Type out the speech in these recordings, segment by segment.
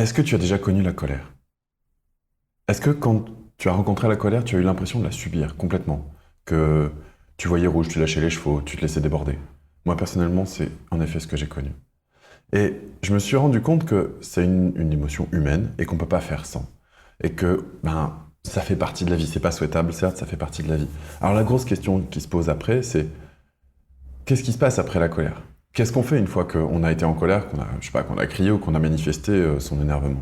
Est-ce que tu as déjà connu la colère? Est-ce que quand tu as rencontré la colère, tu as eu l'impression de la subir complètement? Que tu voyais rouge, tu lâchais les chevaux, tu te laissais déborder? Moi, personnellement, c'est en effet ce que j'ai connu. Et je me suis rendu compte que c'est une émotion humaine et qu'on peut pas faire sans. Et que, ça fait partie de la vie. C'est pas souhaitable, certes, ça fait partie de la vie. Alors la grosse question qui se pose après, c'est qu'est-ce qui se passe après la colère? Qu'est-ce qu'on fait une fois qu'on a été en colère, qu'on a, je sais pas, qu'on a crié ou qu'on a manifesté son énervement?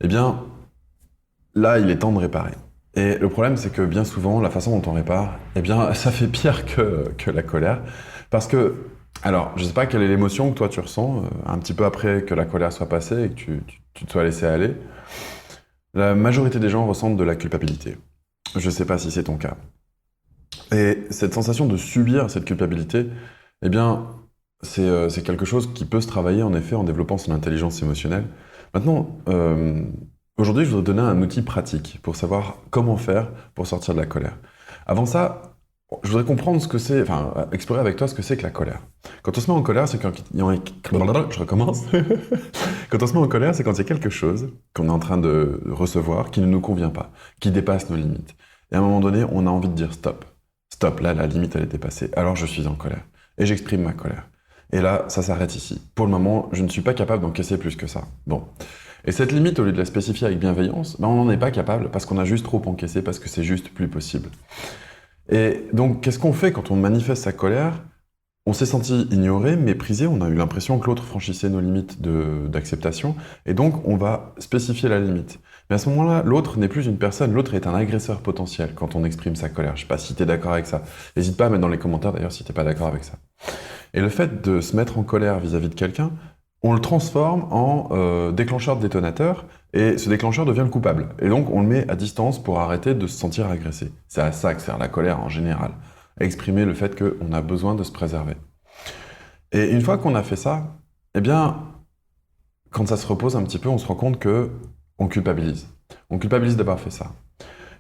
Eh bien, là, il est temps de réparer. Et le problème, c'est que bien souvent, la façon dont on répare, eh bien, ça fait pire que la colère. Parce que, alors, je sais pas quelle est l'émotion que toi tu ressens, un petit peu après que la colère soit passée et que tu te sois laissé aller. La majorité des gens ressentent de la culpabilité. Je sais pas si c'est ton cas. Et cette sensation de subir cette culpabilité, eh bien, c'est quelque chose qui peut se travailler en effet en développant son intelligence émotionnelle. Maintenant, aujourd'hui, je voudrais donner un outil pratique pour savoir comment faire pour sortir de la colère. Avant ça, je voudrais comprendre ce que c'est, enfin, explorer avec toi ce que c'est que la colère. Quand on se met en colère, c'est quand il y a... Je recommence. Quand on se met en colère, c'est quand il y a quelque chose qu'on est en train de recevoir qui ne nous convient pas, qui dépasse nos limites. Et à un moment donné, on a envie de dire stop. Stop, là, la limite, elle est dépassée. Alors je suis en colère. Et j'exprime ma colère. Et là, ça s'arrête ici. Pour le moment, je ne suis pas capable d'encaisser plus que ça. Bon. Et cette limite, au lieu de la spécifier avec bienveillance, on n'en est pas capable parce qu'on a juste trop encaissé, parce que c'est juste plus possible. Et donc, qu'est-ce qu'on fait quand on manifeste sa colère? On s'est senti ignoré, méprisé, on a eu l'impression que l'autre franchissait nos limites d'acceptation, et donc on va spécifier la limite. Mais à ce moment-là, l'autre n'est plus une personne, l'autre est un agresseur potentiel quand on exprime sa colère. Je sais pas si tu es d'accord avec ça. N'hésite pas à mettre dans les commentaires d'ailleurs si tu n'es pas d'accord avec ça. Et le fait de se mettre en colère vis-à-vis de quelqu'un, on le transforme en déclencheur de détonateur, et ce déclencheur devient le coupable. Et donc on le met à distance pour arrêter de se sentir agressé. C'est à ça que sert la colère en général, à exprimer le fait qu'on a besoin de se préserver. Et une fois qu'on a fait ça, eh bien, quand ça se repose un petit peu, on se rend compte que on culpabilise. On culpabilise d'avoir fait ça.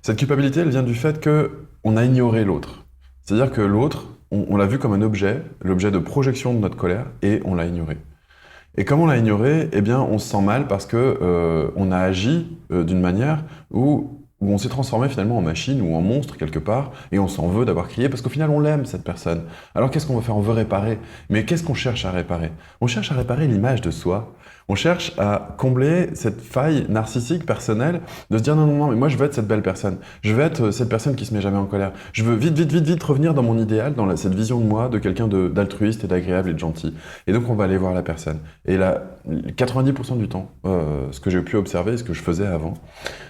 Cette culpabilité, elle vient du fait que on a ignoré l'autre. C'est-à-dire que l'autre, on l'a vu comme un objet, l'objet de projection de notre colère, et on l'a ignoré. Et comme on l'a ignoré, eh bien, on se sent mal parce que on a agi d'une manière où on s'est transformé finalement en machine ou en monstre quelque part, et on s'en veut d'avoir crié parce qu'au final on l'aime cette personne. Alors qu'est-ce qu'on veut faire? On veut réparer. Mais qu'est-ce qu'on cherche à réparer? On cherche à réparer l'image de soi. On cherche à combler cette faille narcissique personnelle de se dire non, non, non, mais moi je veux être cette belle personne. Je veux être cette personne qui se met jamais en colère. Je veux vite, vite, vite, vite revenir dans mon idéal, dans cette vision de moi, de quelqu'un d'altruiste et d'agréable et de gentil. Et donc on va aller voir la personne. Et là, 90% du temps, ce que j'ai pu observer, ce que je faisais avant,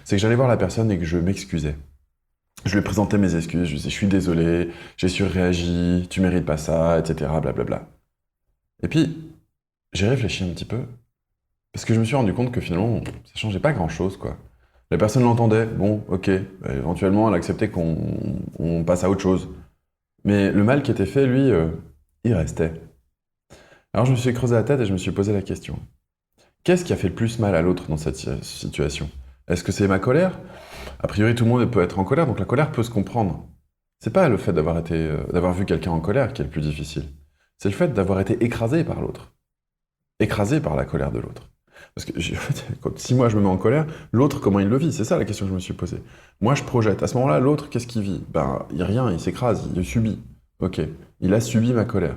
c'est que j'allais voir la personne et que je m'excusais. Je lui présentais mes excuses, je disais je suis désolé, j'ai surréagi, tu mérites pas ça, etc. Blablabla. Et puis, j'ai réfléchi un petit peu, parce que je me suis rendu compte que finalement, ça changeait pas grand-chose, quoi. La personne l'entendait, bon, ok, éventuellement elle acceptait qu'on passe à autre chose. Mais le mal qui était fait, lui, il restait. Alors je me suis creusé la tête et je me suis posé la question. Qu'est-ce qui a fait le plus mal à l'autre dans cette situation? Est-ce que c'est ma colère? A priori, tout le monde peut être en colère, donc la colère peut se comprendre. C'est pas le fait d'avoir vu quelqu'un en colère qui est le plus difficile. C'est le fait d'avoir été écrasé par l'autre. Écrasé par la colère de l'autre. Parce que si moi je me mets en colère, l'autre, comment il le vit? C'est ça la question que je me suis posée. Moi, je projette. À ce moment-là, l'autre, qu'est-ce qu'il vit? Il rien, il s'écrase, il subit. Ok, il a subi ma colère.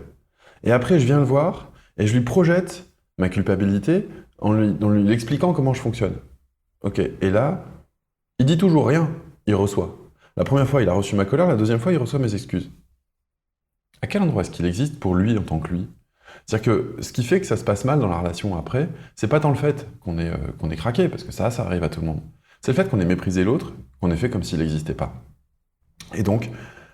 Et après, je viens le voir et je lui projette ma culpabilité en lui expliquant comment je fonctionne. Ok, et là, il dit toujours rien, il reçoit. La première fois, il a reçu ma colère, la deuxième fois, il reçoit mes excuses. À quel endroit est-ce qu'il existe pour lui en tant que lui? C'est-à-dire que ce qui fait que ça se passe mal dans la relation après, c'est pas tant le fait qu'on est craqué, parce que ça arrive à tout le monde. C'est le fait qu'on ait méprisé l'autre, qu'on ait fait comme s'il n'existait pas. Et donc,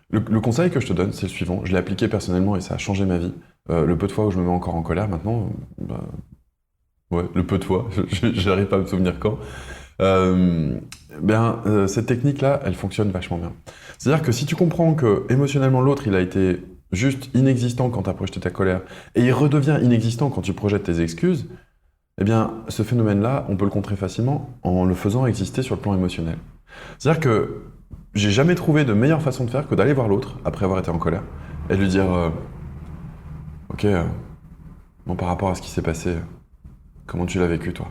le conseil que je te donne, c'est le suivant. Je l'ai appliqué personnellement et ça a changé ma vie. Le peu de fois où je me mets encore en colère maintenant, ouais, le peu de fois, j'arrive pas à me souvenir quand. Cette technique-là, elle fonctionne vachement bien. C'est-à-dire que si tu comprends que émotionnellement l'autre, il a été juste inexistant quand tu as projeté ta colère, et il redevient inexistant quand tu projettes tes excuses, eh bien, ce phénomène-là, on peut le contrer facilement en le faisant exister sur le plan émotionnel. C'est-à-dire que j'ai jamais trouvé de meilleure façon de faire que d'aller voir l'autre, après avoir été en colère, et de lui dire Ok, bon, par rapport à ce qui s'est passé, comment tu l'as vécu, toi?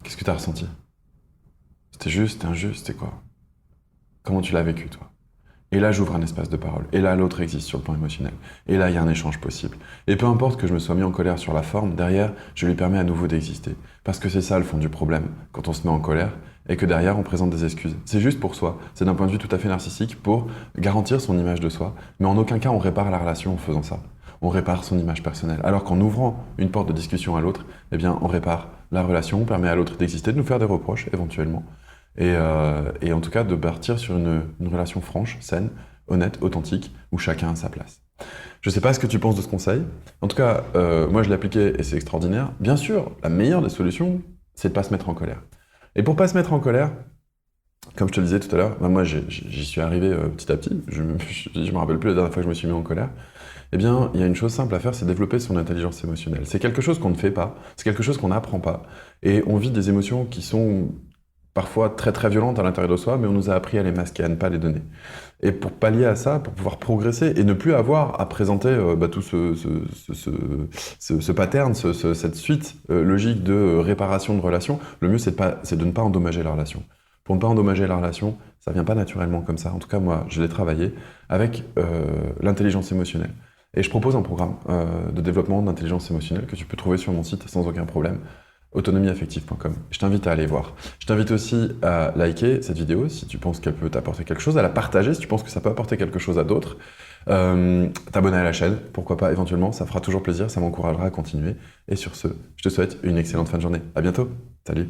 Qu'est-ce que tu as ressenti? C'était juste, c'était injuste, c'était quoi? Comment tu l'as vécu, toi? Et là, j'ouvre un espace de parole. Et là, l'autre existe sur le plan émotionnel. Et là, il y a un échange possible. Et peu importe que je me sois mis en colère sur la forme, derrière, je lui permets à nouveau d'exister. Parce que c'est ça le fond du problème, quand on se met en colère, et que derrière, on présente des excuses. C'est juste pour soi. C'est d'un point de vue tout à fait narcissique pour garantir son image de soi. Mais en aucun cas, on répare la relation en faisant ça. On répare son image personnelle. Alors qu'en ouvrant une porte de discussion à l'autre, eh bien, on répare la relation, on permet à l'autre d'exister, de nous faire des reproches, éventuellement. Et en tout cas, de partir sur une relation franche, saine, honnête, authentique, où chacun a sa place. Je sais pas ce que tu penses de ce conseil. En tout cas, moi je l'ai appliqué et c'est extraordinaire. Bien sûr, la meilleure des solutions, c'est de pas se mettre en colère. Et pour pas se mettre en colère, comme je te le disais tout à l'heure, bah moi j'y suis arrivé petit à petit. Je me rappelle plus la dernière fois que je me suis mis en colère. Eh bien, il y a une chose simple à faire, c'est développer son intelligence émotionnelle. C'est quelque chose qu'on ne fait pas, c'est quelque chose qu'on n'apprend pas. Et on vit des émotions qui sont parfois très très violentes à l'intérieur de soi, mais on nous a appris à les masquer, à ne pas les donner. Et pour pallier à ça, pour pouvoir progresser et ne plus avoir à présenter tout ce pattern, cette suite logique de réparation de relations, le mieux c'est de ne pas endommager la relation. Pour ne pas endommager la relation, ça vient pas naturellement comme ça. En tout cas, moi, je l'ai travaillé avec l'intelligence émotionnelle. Et je propose un programme de développement d'intelligence émotionnelle que tu peux trouver sur mon site sans aucun problème, autonomieaffective.com. Je t'invite à aller voir. Je t'invite aussi à liker cette vidéo si tu penses qu'elle peut t'apporter quelque chose, à la partager si tu penses que ça peut apporter quelque chose à d'autres, t'abonner à la chaîne, pourquoi pas éventuellement, ça fera toujours plaisir, ça m'encouragera à continuer. Et sur ce, je te souhaite une excellente fin de journée. À bientôt. Salut.